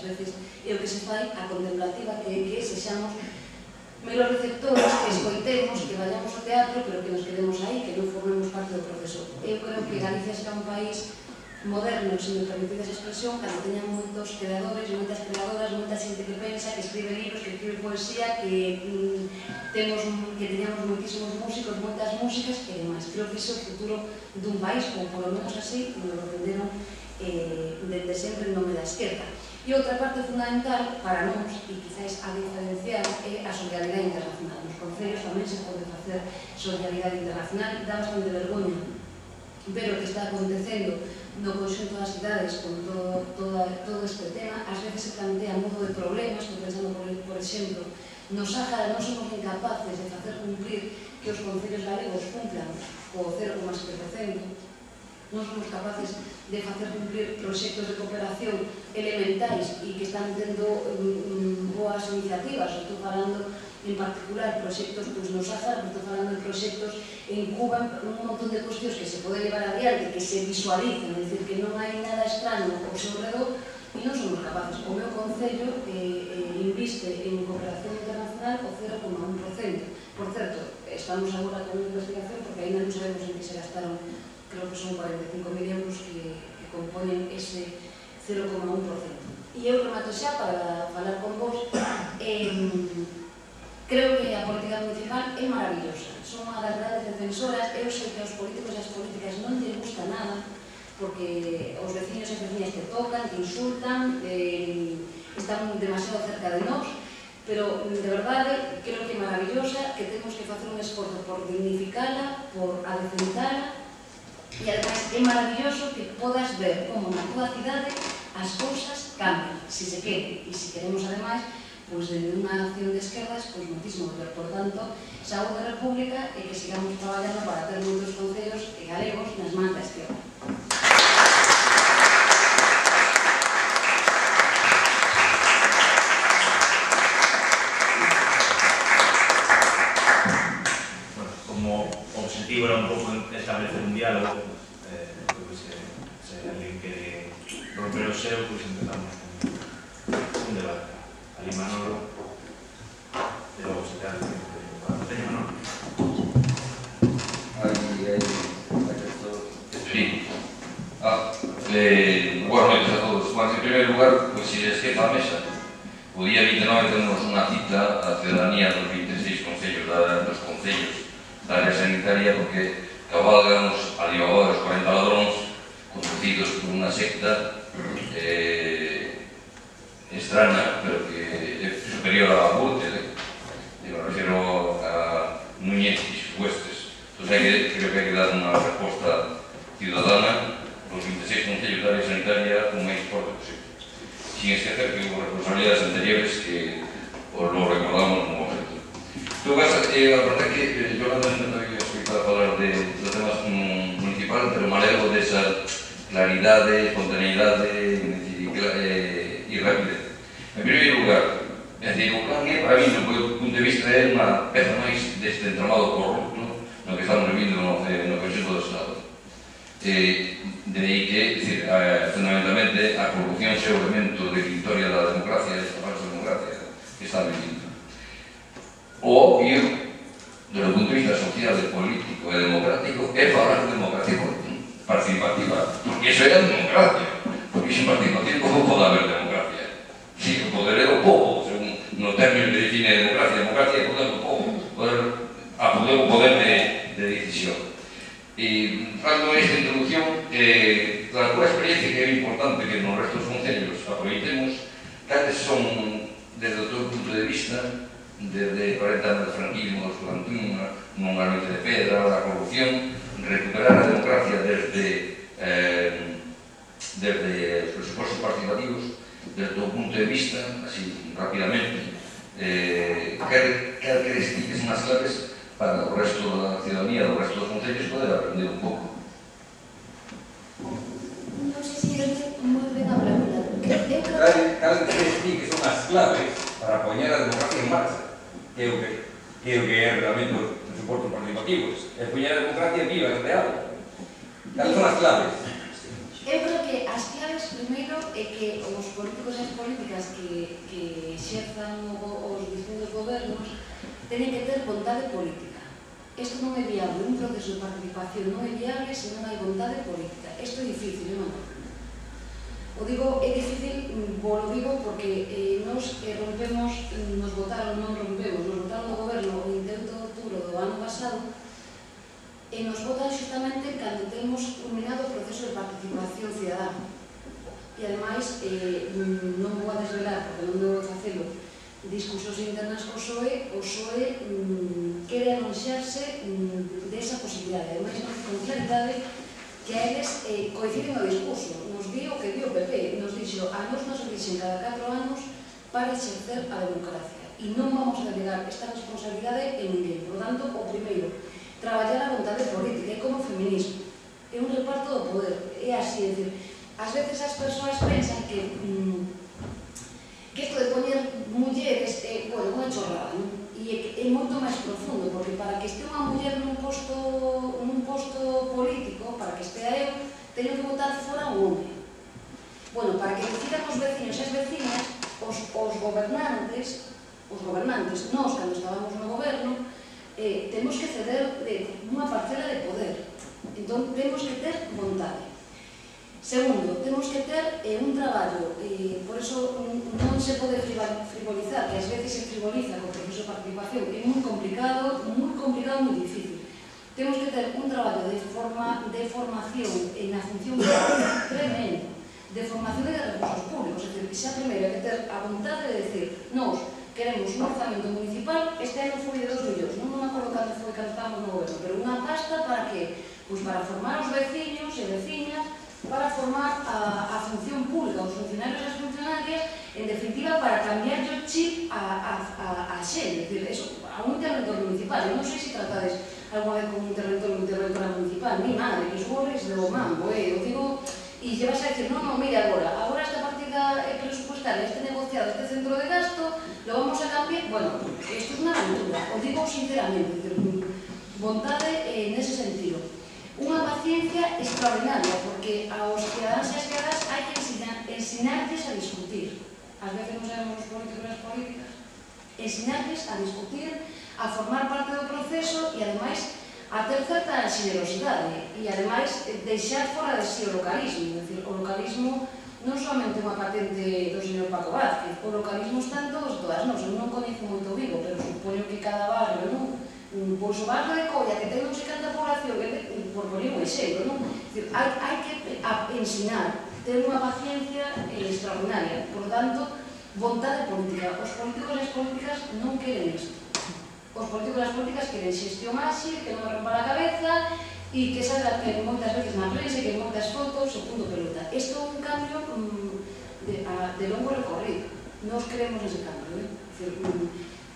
ás veces é o que se fai a contemplativa, que sexamos menos receptores, que escoitemos, que vayamos ao teatro, pero que nos quedemos aí, que non formemos parte do proceso. Eu creo que Galicia será un país moderno, se me permitides a expresión, cando teñan moitos creadores, moitas creadoras, moita xente que pensa, que escribe libros, que escribe poesía, que teñamos moitísimos músicos, moitas músicas e demais. Creo que ese é o futuro dun país, ou polo menos así, nos lo venderon desde sempre en nome da esquerda. E outra parte fundamental para nós, e quizáis a diferenciar, é a solidaridade internacional. Nos concellos tamén se pode facer solidaridade internacional, dá bastante vergoña ver o que está acontecendo no conxunto das cidades con todo este tema. Ás veces se plantea modo de problemas, estou pensando, por exemplo, no Sáhara non somos incapaces de facer cumprir que os concellos galegos cumplan o 0,7%, non somos capaces de facer cumplir proxectos de cooperación elementais e que están tendo boas iniciativas. Estou falando en particular proxectos no Sáhara, estou falando de proxectos en Cuba, un montón de cuestións que se poden levar adiante, que se visualicen, é dicir, que non hai nada extraño ao seu redor, e non somos capaces. O meu concello inviste en cooperación internacional o 0,1%. Por certo, estamos agora con unha investigación porque ainda non sabemos en que se gastaron, creo que son 45.000 euros que componen ese 0,1%. E eu remato xa para falar con vos. Creo que a política municipal é maravillosa. Son unha das grandes defensoras. Eu sei que aos políticos e as políticas non lles gusta nada, porque os veciños e veciñas que tocan, que insultan, están demasiado cerca de nós, pero de verdade creo que é maravillosa, que temos que facer un esforzo por dignificala, por adecentala, e ademais é maravilloso que podas ver como na tua cidade as cousas cambian, se se quere, e se queremos ademais, pois de unha acción de esquerdas, pois moitísimo ver. Por tanto, saúde da República e que sigamos traballando para ter moitos concellos galegos nas mans da esquerda. Como objetivo era un pouco establecer un diálogo, se alguén quere romper o seu, pois empezamos un debate. Ali Manolo, e logo se te hace teño Manolo. Sí. Boas noites a todos. Bueno, en primeiro lugar, pois se esqueza a mesa, o día 29 temos unha cita a ciudadanía dos 26 concellos dos concellos da área sanitaria, porque cabalgamos a Alibaba dos 40 ladróns conducidos por unha secta extraña, pero que é superior a Gürtel, me refiero a Núñez y sus huestes. Entonces creo que hai que dar unha resposta ciudadana aos 26 concellos da área sanitaria con máis forte posible, sin esquecer que hubo responsabilidades anteriores que os lo recordamos como objeto. En todo caso, a verdade que yo non había escuchado falar dos temas municipales, pero me alegro desa claridade, espontaneidade e rapidez. En primeiro lugar, é dicir, o plan é, para mí, do punto de vista, é unha peza máis deste entramado corrupto no que estamos vivindo no Consello do Estado. De aí que, fundamentalmente, a corrupción é o elemento de victoria da democracia, esta falsa democracia que está vivindo. O obvio, desde o punto de vista social, político e democrático, é falar de democracia participativa, porque iso é a democracia, porque sin participación como pode haber democracia? Si, o poder é do povo, según no término que define a democracia é poder do povo, o poder de decisión. E, falando esta introducción, a túa experiencia, que é importante que nos restos concellos aproveitemos, cales son, desde o teu punto de vista, desde 40 anos de franquismo, do estudantismo, nunha noite de pedra, da corrupción, recuperar a democracia desde os presupostos participativos, desde o punto de vista, así, rapidamente, cal crees que son as claves para o resto da ciudadanía, do resto dos concellos, poder aprender un pouco? Non sei se é moi ben a pregunta. Cal crees que son as claves para poñer a democracia en marcha? Que é o que é realmente os suportos participativos, é poñer a democracia viva, real. Cales son as claves? Eu creo que as claves, primeiro é que os políticos e as políticas que exerzan os distintos gobernos teñen que ter vontade política. Isto non é viable, un proceso de participación non é viable se non hai vontade política. Isto é difícil, non? O digo, é difícil, lo digo porque nos rompemos, nos votaron no goberno o intento de outubro do ano pasado e nos votan justamente cando temos culminado o proceso de participación cidadana. E ademais, non vou a desvelar, porque non vou facelo, discusións internas co PSOE, o PSOE quere anunciarse desa posibilidade. Ademais, con claridade que a eles coinciden o discurso. Nos di o que di o PP, nos dixo a nos elixen cada 4 anos para exercer a democracia. E non vamos a delegar esta responsabilidade en ninguén. Por tanto, o primeiro, traballar a vontade política, é como o feminismo. É un reparto do poder. É así, é dicir, ás veces as persoas pensan que isto de poñer mulleres é, bueno, unha chorrada, non? E é moito máis profundo, porque para que este unha muller nun posto político, para que estea eu, teño que votar fora un home. Bueno, para que decidan os veciños e as veciñas, os gobernantes, nós, cando estábamos no goberno, temos que ceder unha parcela de poder. Entón, temos que ter vontade. Segundo, temos que ter un traballo, por iso non se pode frivolizar, que ás veces se frivoliza co proceso de participación, é moi complicado, moi difícil. Temos que ter un traballo de formación na función tremendo, de formación de recursos públicos, é dicir, que xa primeiro hai que ter a vontade de decir, nós queremos un orzamento municipal, este ano foi de 2 millóns, non me acordo cando foi cando estábamos no goberno, pero unha pasta para que? Pois para formar os veciños e veciñas, para formar a función pública, os funcionarios e as funcionarias, en definitiva, para cambiar o chip a xente, é dicir, a un interventor municipal. Eu non sei se tratades alguna vez con un interventor ou interventora municipal, mi madre, que sobres do mambo, eu digo, e lle vas a decir, non, mira, agora esta partida presupuestaria, este negociado, este centro de gasto, lo vamos a cambiar. Bueno, isto é unha aventura, o digo sinceramente, vontade nese sentido. Unha paciencia extraordinaria, porque aos cidadáns e as cidadáns hai que ensinarles a discutir. Ás veces non sabemos os políticos e as políticas. Ensinarles a discutir, a formar parte do proceso e, ademais, a ter certa generosidade e, ademais, deixar fora de si o localismo. É dicir, o localismo non somente unha patente do señor Paco Vázquez, o localismo está en todos e todas nós. Eu non coñezo moito Vigo, pero supoño que cada barrio, non? Pois o barrio de Colla, que ten non sei canta población, por poñer un exemplo, non? Hai que ensinar, ter unha paciencia extraordinaria. Por tanto, vontade política. Os políticos e as políticas non queren isto. Os políticos e as políticas queren xestión áxil, que non me rompa a cabeza e que salga moitas veces na prensa e que moitas fotos e punto pelota. Isto é un cambio de longo recorrido. Nos queremos ese cambio.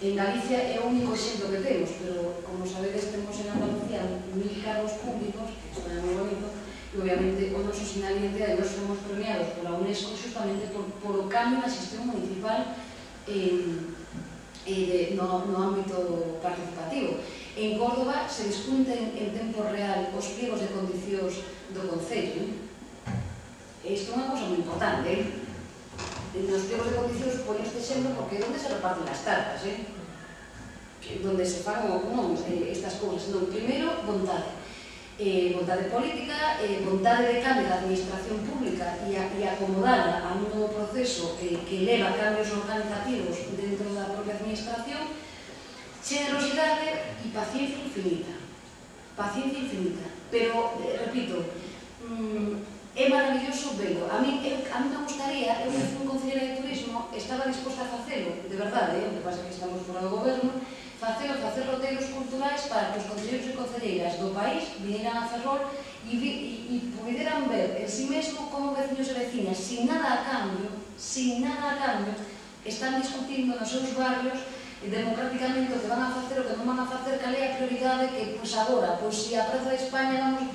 En Galicia é o único exemplo que temos, pero, como sabedes, temos en Andalucía 1000 cargos públicos, que isto é moi bonito, e, obviamente, o noso sinal de identidade nos somos premiados pola UNESCO justamente por o cambio na xestión municipal no ámbito participativo. En Córdoba se discuten en tempo real os pliegos de condicións do Concello. Isto é unha cosa moi importante, nos pliegos de condicións poño este exemplo porque é onde se reparten as tartas, donde se fan estas cousas. Non, primeiro, vontade. Vontade política, vontade de cambio da administración pública e acomodada a un novo proceso que leva cambios organizativos dentro da propia administración, generosidade e paciencia infinita. Paciencia infinita. Pero, repito, é maravilloso velo. A mí me gustaría, eu que fui un concelleira de turismo, estaba disposta a facelo, de verdade, o que pasa é que estamos fora do goberno, facer roteiros culturais para que os concelleiros e concelleiras do país vinieran a Ferrol e puderan ver en si mesmo como veciños e veciñas, sin nada a cambio, están discutindo nos seus barrios democráticamente o que van a facer, o que non van a facer, cal é a prioridade que, pois agora, pois se a Praza de España vamos...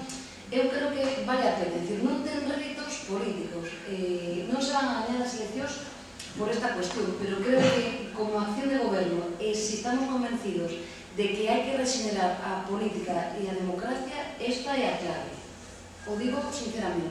Eu creo que vale a pena, é dicir, non ten réditos políticos, non se van a gañar as eleccións por esta cuestión, pero creo que como acción de goberno, se estamos convencidos de que hai que regenerar a política e a democracia, esta é a clave. O digo sinceramente.